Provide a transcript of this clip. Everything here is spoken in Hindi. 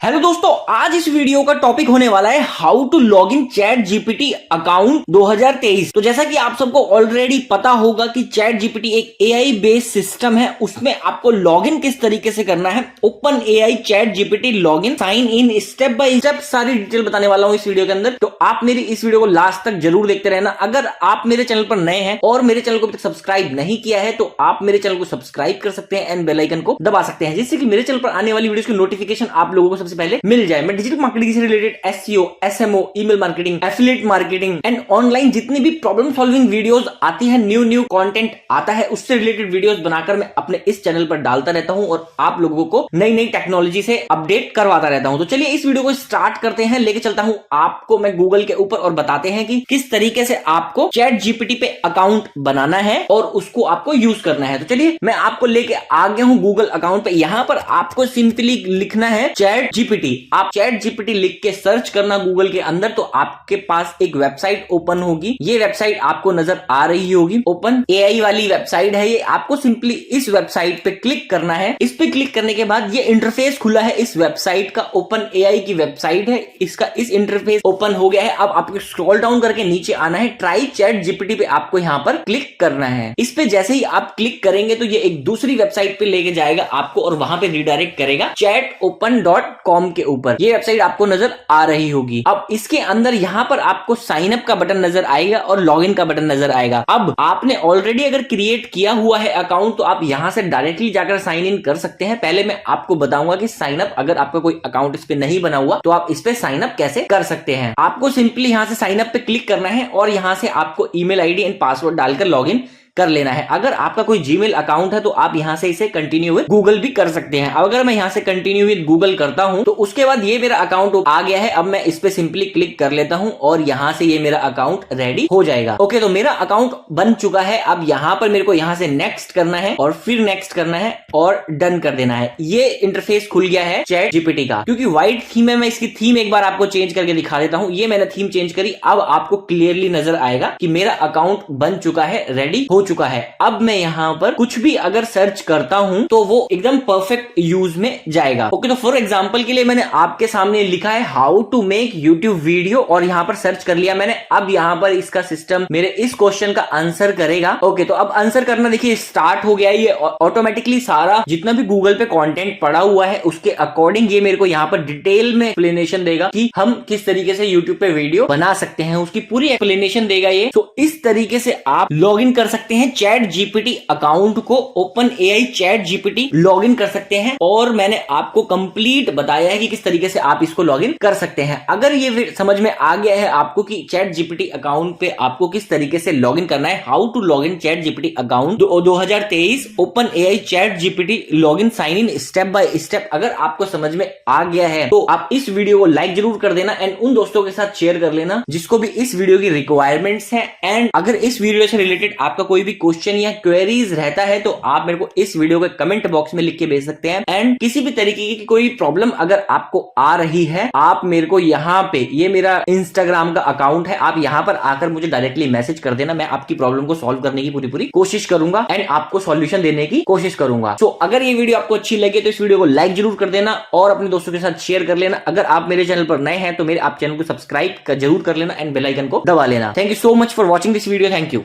हेलो दोस्तों, आज इस वीडियो का टॉपिक होने वाला है how to log in ChatGPT account 2023। तो जैसा कि आप सबको ऑलरेडी पता होगा कि चैट जीपीटी एक एआई बेस्ड सिस्टम है, उसमें आपको लॉग इन किस तरीके से करना है, open AI ChatGPT log in, sign in, step by step सारी डिटेल बताने वाला हूं इस वीडियो के अंदर। तो आप मेरी इस वीडियो को लास्ट तक जरूर देखते रहना। अगर आप मेरे चैनल पर नए हैं और मेरे चैनल को अभी तक सब्सक्राइब नहीं किया है तो आप मेरे चैनल को सब्सक्राइब कर सकते हैं एंड बेल आइकन को दबा सकते हैं, जिससे कि मेरे चैनल पर आने वाली वीडियोस की नोटिफिकेशन आप लोगों को सबसे पहले मिल जाए। मैं डिजिटल मार्केटिंग से related SEO, SMO, email marketing, affiliate marketing and online जितनी भी प्रॉब्लम सॉल्विंग वीडियोस आती है, न्यू कंटेंट आता है, उससे रिलेटेड वीडियोस बनाकर मैं अपने इस चैनल पर डालता रहता हूं और आप लोगों को नई नई टेक्नोलॉजी से अपडेट करवाता रहता हूं। तो चलिए इस वीडियो को स्टार्ट करते हैं। लेके चलता हूं आपको मैं गूगल के ऊपर और बताते हैं कि किस तरीके से आपको चैट जीपीटी पे अकाउंट बनाना है और उसको आपको यूज करना है। तो चलिए मैं आपको लेके आ गया हूं गूगल अकाउंट पे। यहां पर आपको सिंपली लिखना है चैट जीपीटी। आप चैट जीपीटी लिख के सर्च करना गूगल के अंदर, तो आपके पास एक वेबसाइट ओपन होगी। ये वेबसाइट आपको नजर आ रही होगी, ओपन एआई वाली वेबसाइट है ये। आपको सिंपली इस वेबसाइट पे क्लिक करना है। इस पे क्लिक करने के बाद ये इंटरफेस खुला है इस वेबसाइट का। ओपन एआई की वेबसाइट है, इसका इस इंटरफेस ओपन हो गया है। अब आपको स्क्रॉल डाउन करके नीचे आना है, ट्राई चैट जीपीटी पे आपको यहां पर क्लिक करना है। इस पे जैसे ही आप क्लिक करेंगे तो ये एक दूसरी वेबसाइट पे लेके जाएगा आपको और वहां पे रिडायरेक्ट करेगा chatopen.com के ऊपर। ये वेबसाइट आपको नजर आ रही होगी। अब इसके अंदर यहां पर आपको साइन अप का बटन नजर आएगा और लॉग इन का बटन नजर आएगा। अब आपने ऑलरेडी अगर क्रिएट किया हुआ है अकाउंट तो आप यहां से डायरेक्टली जाकर साइन इन कर सकते हैं। पहले मैं आपको बताऊंगा कि साइन अप, अगर आपका कोई अकाउंट इस पे नहीं बना हुआ तो आप इस पे साइन अप कैसे कर सकते हैं। आपको सिंपली यहां से साइन अप पे क्लिक करना है और यहां से आपको ईमेल आईडी एंड पासवर्ड डालकर लॉग इन कर लेना है। अगर आपका कोई जीमेल अकाउंट है तो आप यहां से इसे कंटिन्यू विद गूगल भी कर सकते हैं। अब अगर मैं यहां से कंटिन्यू विद गूगल करता हूं तो उसके बाद ये मेरा अकाउंट आ गया है। अब मैं इस पे सिंपली क्लिक कर लेता हूं और यहां से ये मेरा अकाउंट रेडी हो जाएगा। ओके, तो मेरा अकाउंट बन चुका है। अब यहां पर मेरे को यहां से नेक्स्ट करना है और फिर नेक्स्ट करना है और डन कर देना है। ये इंटरफेस खुल गया है चैट जीपीटी का। क्योंकि व्हाइट थीम है, मैं इसकी थीम एक बार आपको चेंज करके दिखा देता हूं। ये मैंने थीम चेंज करी। अब आपको क्लियरली नजर आएगा कि मेरा अकाउंट बन चुका है, रेडी हो चुका है। अब मैं यहां पर कुछ भी अगर सर्च करता हूं तो वो एकदम परफेक्ट यूज में जाएगा। ओके, तो फॉर एग्जांपल के लिए मैंने आपके सामने लिखा है how to make YouTube video और यहां पर सर्च कर लिया मैंने। अब यहां पर इसका सिस्टम मेरे इस क्वेश्चन का आंसर करेगा। ओके, तो अब आंसर करना देखिए स्टार्ट हो गया है। ये ऑटोमेटिकली सारा जितना भी गूगल पे कंटेंट पड़ा हुआ है उसके अकॉर्डिंग ये मेरे को यहां पर डिटेल में एक्सप्लेनेशन देगा कि हम किस तरीके से यूट्यूब पे वीडियो बना सकते हैं, उसकी पूरी एक्सप्लेनेशन देगा ये। तो इस तरीके से आप लॉग इन कर सकते हैं चैट जीपीटी अकाउंट को। Open AI ChatGPT log इन कर सकते हैं और मैंने आपको कंप्लीट बताया है कि किस तरीके से आप इसको लॉग इन कर सकते हैं। अगर ये समझ में आ गया है आपको कि चैट जीपीटी अकाउंट पे आपको किस तरीके से लॉग इन करना है, how to log in ChatGPT account 2023 open AI ChatGPT log in sign in step by step, अगर आपको समझ में आ गया है तो आप इस वीडियो को लाइक जरूर कर देना एंड उन दोस्तों के साथ शेयर कर लेना जिसको भी इस वीडियो की रिक्वायरमेंट्स है। एंड अगर इस वीडियो से रिलेटेड आपका कोई भी क्वेश्चन या क्वेरीज रहता है तो आप मेरे को इस वीडियो के कमेंट बॉक्स में लिख के भेज सकते हैं। एंड किसी भी तरीके की कोई प्रॉब्लम अगर आपको आ रही है, आप मेरे को यहाँ पे, ये मेरा इंस्टाग्राम का अकाउंट है, आप यहाँ पर आकर मुझे डायरेक्टली मैसेज कर देना। मैं आपकी प्रॉब्लम को सॉल्व करने की पूरी कोशिश करूंगा एंड आपको सॉल्यूशन देने की कोशिश करूंगा। सो अगर ये वीडियो आपको अच्छी लगे तो इस वीडियो को लाइक जरूर कर देना और अपने दोस्तों के साथ शेयर कर लेना। अगर आप मेरे चैनल पर नए हैं तो मेरे आप चैनल को सब्सक्राइब जरूर कर लेना एंड बेल आइकन को दबा लेना। Thank you so much for watching this video. Thank you.